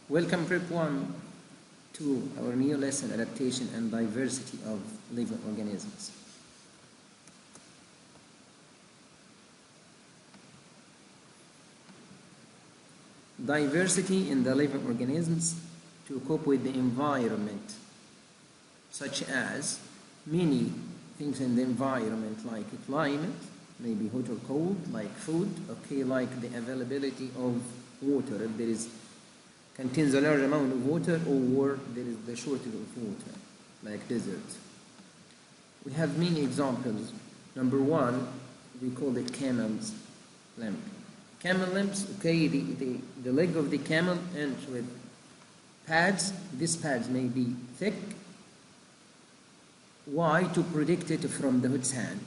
Welcome Prep 1 to our new lesson, Adaptation and Diversity of Living Organisms. Diversity in the living organisms to cope with the environment, such as many things in the environment like climate, maybe hot or cold, like food, like the availability of water, if there is contains a large amount of water or there is the shortage of water, like desert. We have many examples. Number one, we call it camel's limb. Camel limbs, the leg of the camel ends with pads. These pads may be thick. Why? To protect it from the hot sand.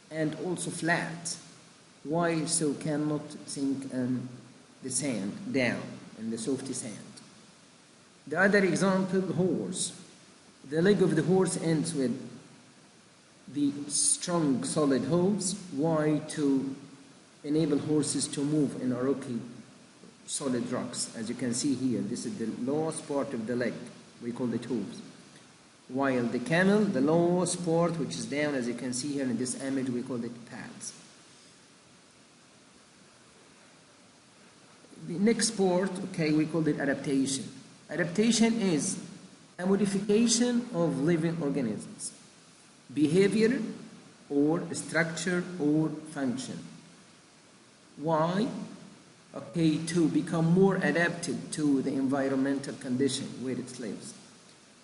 And also flat. Why? So cannot sink the sand down in the soft sand. The other example, horse. The leg of the horse ends with the strong solid hooves. Why? To enable horses to move in a rocky solid rocks. As you can see here, this is the lowest part of the leg. We call it hooves. While the camel, the lowest part which is down, as you can see here in this image, we call it pads. The next part, we call it adaptation. Adaptation is a modification of living organisms, behavior or structure or function. Why? To become more adapted to the environmental condition where it lives.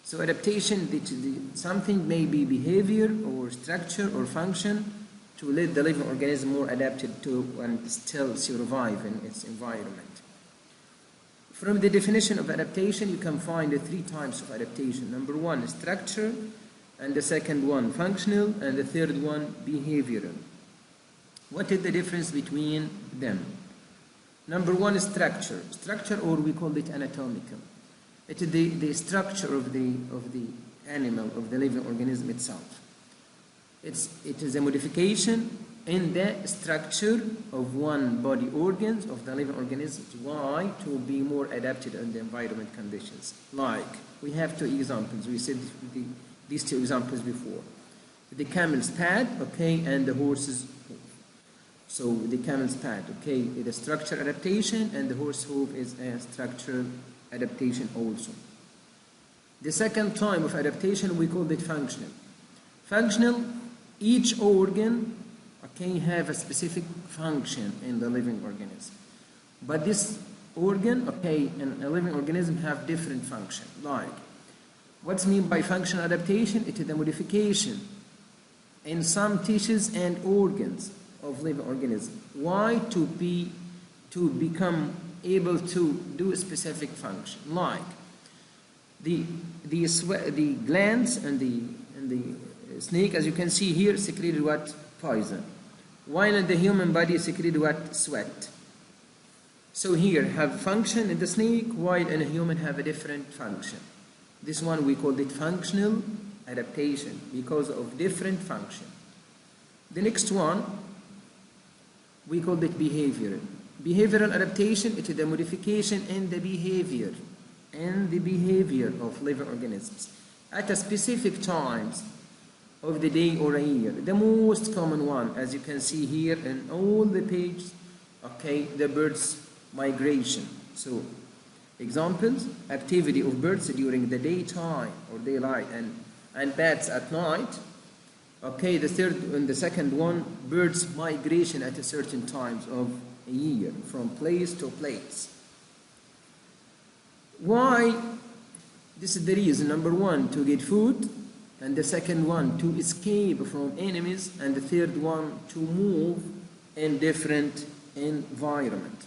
So adaptation, something may be behavior or structure or function to let the living organism more adapted to and still survive in its environment. From the definition of adaptation, you can find the three types of adaptation. Number one, structure, and the second one, functional, and the third one, behavioral. What is the difference between them? Number one is structure. Structure, or we call it anatomical. It is the structure of the animal, of the living organism itself. It is a modification in the structure of one body organs of the living organisms. Why? To be more adapted in the environment conditions. Like, we have two examples. We said these two examples before. The camel's pad, and the horse's hoof. So the camel's pad, is a structure adaptation, and the horse hoof is a structural adaptation also. The second type of adaptation, we call it functional. Functional, each organ have a specific function in the living organism. But this organ, in a living organism have different function. Like, what's mean by functional adaptation? It is the modification in some tissues and organs of living organism. Why? To become able to do a specific function. Like the glands and the snake, as you can see here, secreted what? Poison. While in the human body secreted what? Sweat. So here have function in the snake, while in a human have a different function. This one we call it functional adaptation because of different function. The next one we call it behavioral. Behavioral adaptation, it is the modification in the behavior of living organisms at a specific times of the day or a year. The most common one, as you can see here in all the pages, the birds' migration. So, examples, activity of birds during the daytime or daylight and bats at night. The third and the second one, birds' migration at a certain times of a year from place to place. Why? This is the reason. Number one, to get food, and the second one, to escape from enemies, and the third one, to move in different environment.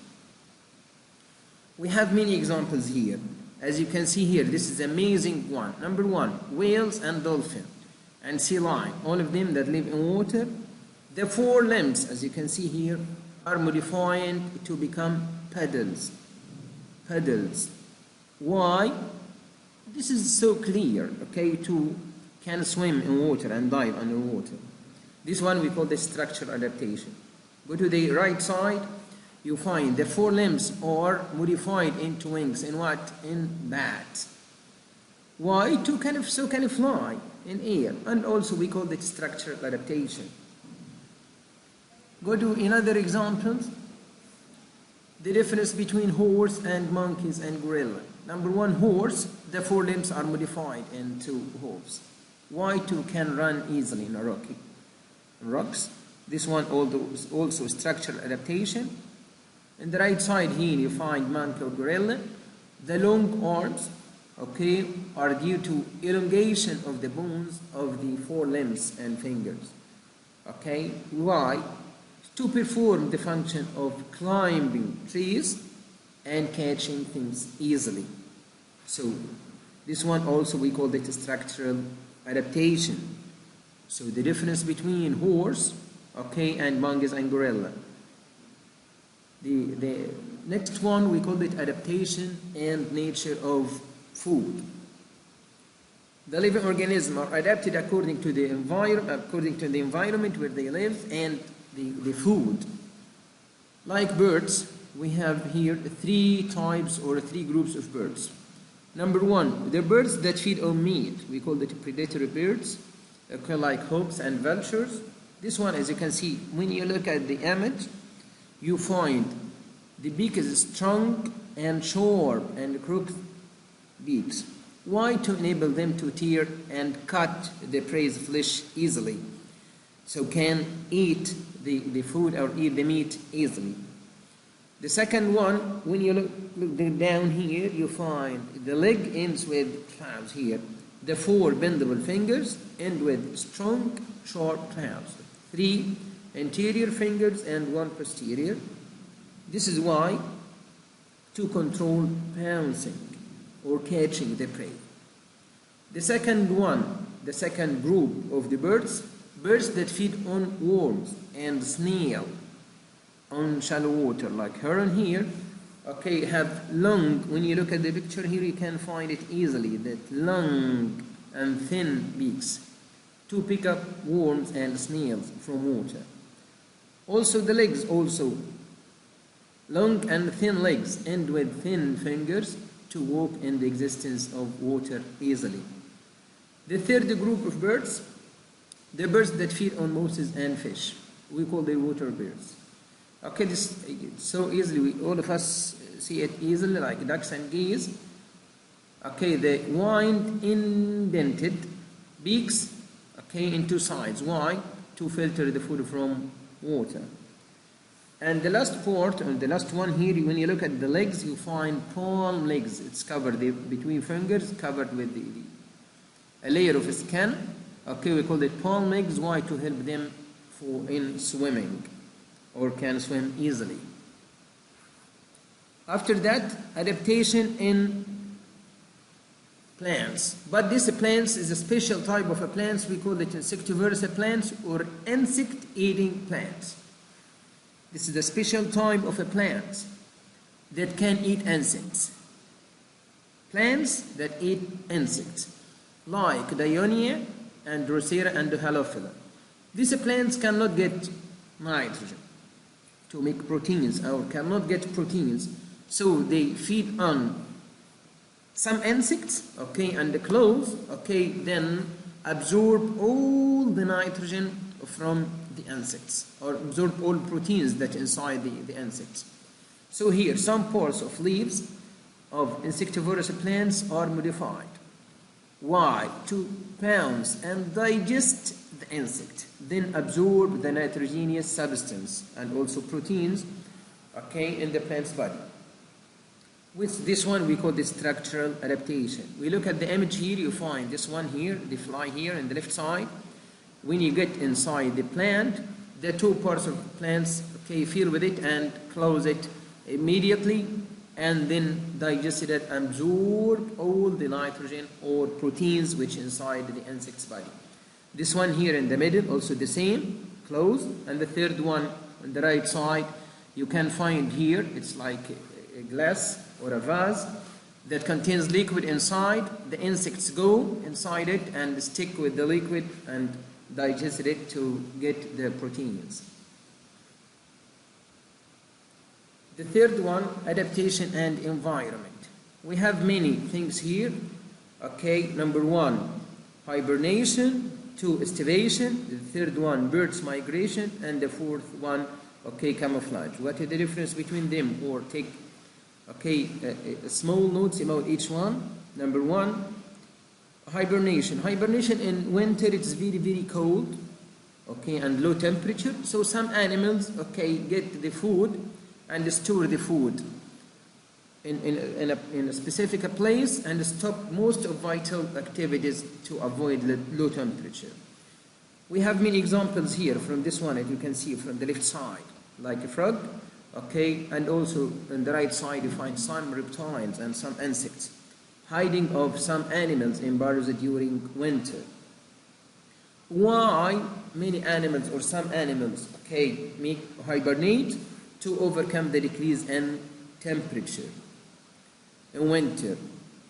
We have many examples here. As you can see here, this is an amazing one. Number one, whales and dolphins and sea lion, all of them that live in water. The four limbs, as you can see here, are modifying to become paddles. Why? This is so clear, to can swim in water and dive underwater. This one we call the structural adaptation. Go to the right side, you find the forelimbs are modified into wings. In what? In bat. Why? To kind of fly in air. And also we call it structural adaptation. Go to another example. The difference between horse and monkeys and gorilla. Number one, horse, the forelimbs are modified into hooves. Why? To can run easily in a rocks. This one also structural adaptation. On the right side here you find monkey or gorilla. The long arms, okay, are due to elongation of the bones of the forelimbs and fingers. Okay, why? To perform the function of climbing trees and catching things easily. So this one also we call it structural adaptation. So the difference between horse, okay, and monkeys and gorilla. The next one we call it adaptation and nature of food. The living organisms are adapted according to the environment where they live and the food. Like birds, we have here three types or three groups of birds. Number one, the birds that feed on meat. We call it predatory birds, okay, like hawks and vultures. This one, as you can see, when you look at the image, you find the beak is strong and sharp and crooked beaks. Why? To enable them to tear and cut the prey's flesh easily, so can eat the food or eat the meat easily. The second one, when you look down here, you find the leg ends with claws here. The four bendable fingers end with strong, sharp claws. 3 anterior fingers and 1 posterior. This is why to control pouncing or catching the prey. The second group of the birds that feed on worms and snail on shallow water, like heron here, okay, have long, when you look at the picture here, you can find it easily, that long and thin beaks to pick up worms and snails from water. Also the legs, also long and thin legs end with thin fingers to walk in the existence of water easily. The third group of birds, the birds that feed on mosses and fish, we call them water birds. Okay, this so easily, all of us see it easily, like ducks and geese. Okay, the wide indented beaks, okay, in two sides. Why? To filter the food from water. And the last part, and the last one here, when you look at the legs, you find palm legs. It's covered between fingers, covered with a layer of skin. Okay, we call it palm legs. Why? To help them in swimming, or can swim easily. After that, adaptation in plants. But this plants is a special type of a plants. We call it insectivorous plants or insect-eating plants. This is a special type of a plant that can eat insects. Plants that eat insects, like Dionaea and Drosera and Halophila. These plants cannot get nitrogen to make proteins, or cannot get proteins, so they feed on some insects, okay, and the clothes, okay, then absorb all the nitrogen from the insects, or absorb all proteins that inside the insects. So here some parts of leaves of insectivorous plants are modified. Why? To pounce and digest the insect, then absorb the nitrogenous substance and also proteins, okay, in the plant's body. With this one we call the structural adaptation. We look at the image here, you find this one here, the fly here on the left side. When you get inside the plant, the two parts of the plants, okay, fill with it and close it immediately, and then digest it and absorb all the nitrogen or proteins which inside the insect's body. This one here in the middle, also the same, closed. And the third one on the right side, you can find here, it's like a glass or a vase that contains liquid inside. The insects go inside it and stick with the liquid and digest it to get the proteins. The third one, adaptation and environment. We have many things here. Okay, number one, hibernation. Two, estivation. The third one, birds migration. And the fourth one, okay, camouflage. What is the difference between them? Or take, okay, small notes about each one. Number one, hibernation. Hibernation in winter, it's very, very cold, okay, and low temperature. So some animals, okay, get the food and store the food in a specific place and stop most of vital activities to avoid low temperature. We have many examples here from this one, as you can see from the left side, like a frog, okay, and also on the right side you find some reptiles and some insects. Hiding of some animals in burrows during winter. Why many animals or some animals, okay, hibernate? To overcome the decrease in temperature in winter.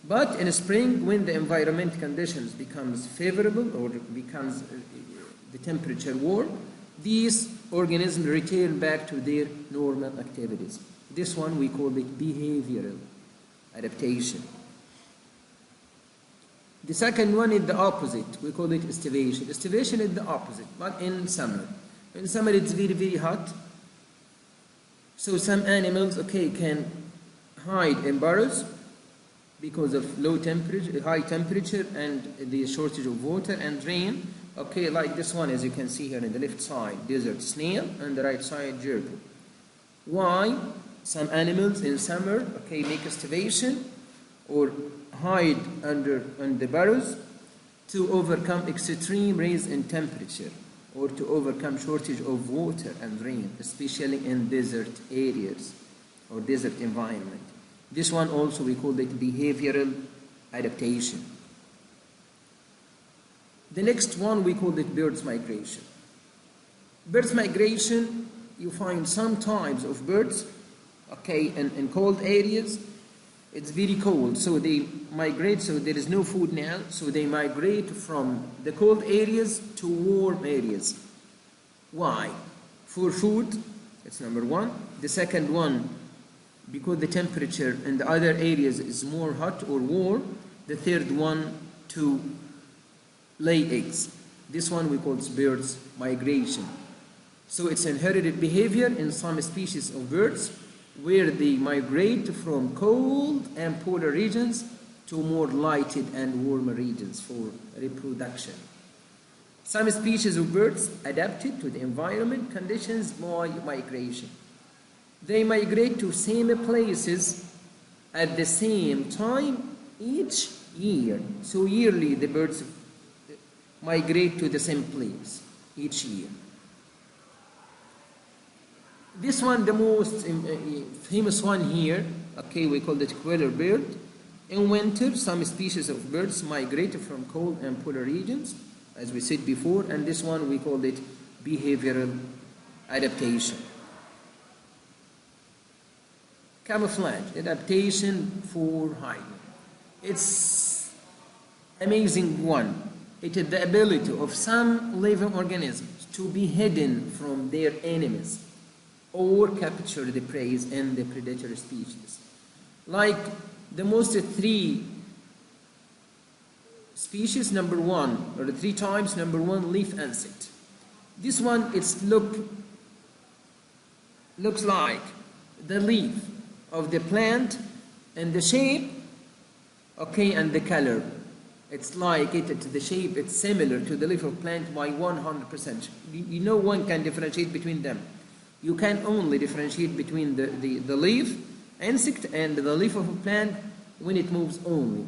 But in spring, when the environment conditions becomes favorable or becomes the temperature warm, these organisms return back to their normal activities. This one we call it behavioral adaptation. The second one is the opposite. We call it estivation. Estivation is the opposite, but in summer. In summer it's very, very hot. So some animals, okay, can hide in burrows because of low temperature, high temperature, and the shortage of water and rain. Okay, like this one, as you can see here on the left side, desert snail, and the right side, gerbil. Why? Some animals in summer, okay, make estivation or hide in the burrows to overcome extreme rise in temperature or to overcome shortage of water and rain, especially in desert areas or desert environment. This one also we call it behavioral adaptation. The next one we call it birds migration. Birds migration, you find some types of birds, okay, in cold areas. It's very cold, so they migrate, so there is no food now, so they migrate from the cold areas to warm areas. Why? For food, that's number one. The second one, because the temperature in the other areas is more hot or warm. The third one, to lay eggs. This one we call birds migration. So it's inherited behavior in some species of birds, where they migrate from cold and polar regions to more lighted and warmer regions for reproduction. Some species of birds adapted to the environment conditions by migration. They migrate to same places at the same time each year. So yearly the birds migrate to the same place each year. This one, the most famous one here, okay, we call it queller bird. In winter, some species of birds migrate from cold and polar regions, as we said before, and this one we call it behavioral adaptation. Camouflage, adaptation for hiding. It's amazing one. It is the ability of some living organisms to be hidden from their enemies or capture the prey in the predator species. Like the most three species, number one, or the three types, number one, leaf insect. This one, it's looks like the leaf of the plant and the shape, okay, and the color. It's like the shape, it's similar to the leaf of plant by 100%. No one can differentiate between them. You can only differentiate between the leaf insect and the leaf of a plant when it moves only.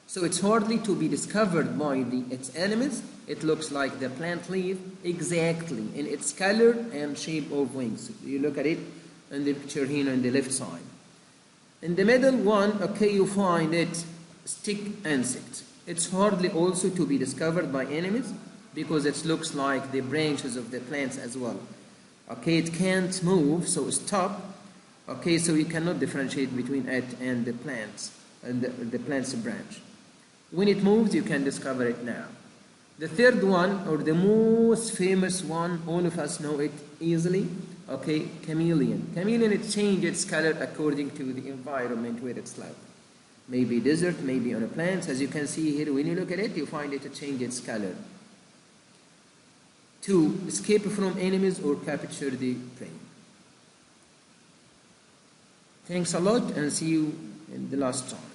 So it's hardly to be discovered by its enemies. It looks like the plant leaf exactly in its color and shape of wings. You look at it in the picture here on the left side. In the middle one, okay, you find it stick insect. It's hardly also to be discovered by enemies because it looks like the branches of the plants as well. Okay, it can't move, so stop. Okay, so you cannot differentiate between it and the plants and the plant's branch. When it moves, you can discover it now. The third one, or the most famous one, all of us know it easily. Okay, chameleon. Chameleon, it changes its color according to the environment where it's living. Maybe desert, maybe on a plant. As you can see here, when you look at it, you find it to change its color. 2, escape from enemies or capture the prey. Thanks a lot, and see you in the last time.